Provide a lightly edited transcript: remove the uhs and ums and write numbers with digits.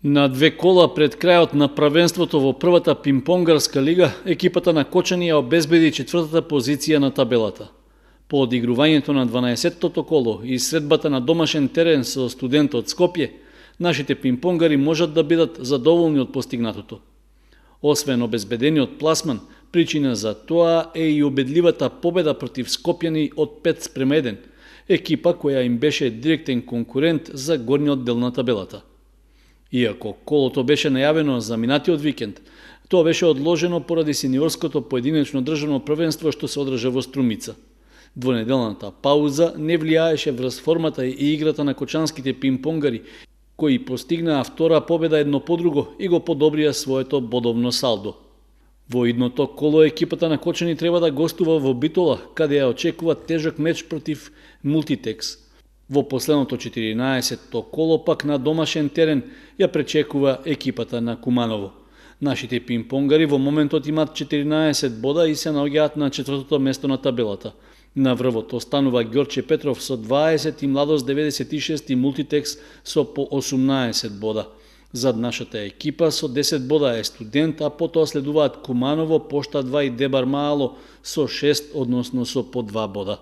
На 2 кола пред крајот на првенството во првата пинг-понгарска лига, екипата на Кочани ја обезбеди 4-та позиција на табелата. По одигрувањето на 12-тото коло и средбата на домашен терен со Студент од Скопје, нашите пинг-понгари можат да бидат задоволни од постигнатото. Освен обезбедениот пласман, причина за тоа е и убедливата победа против скопјани од 5:1, екипа која им беше директен конкурент за горниот дел на табелата. Иако колото беше најавено за минатиот викенд, тоа беше одложено поради сениорското поединечно државно првенство што се одржа во Струмица. Двонеделната пауза не влијаеше врз формата и играта на кочанските пинг-понгари, кои постигнаа втора победа едно по друго и го подобрија своето бодовно салдо. Во идното коло екипата на Кочани треба да гостува во Битола, каде ја очекува тежок меч против Мултитекс. Во последното 14-то коло пак на домашен терен ја пречекува екипата на Куманово. Нашите пинг-понгари во моментот имаат 14 бода и се наоѓаат на 4-то место на табелата. На врвот останува Ѓорче Петров со 20 и Младост 96 и Мултитекс со по 18 бода. Зад нашата екипа со 10 бода е Студент, а потоа следуваат Куманово, Пошта 2 и Дебар Маало со 6, односно со по 2 бода.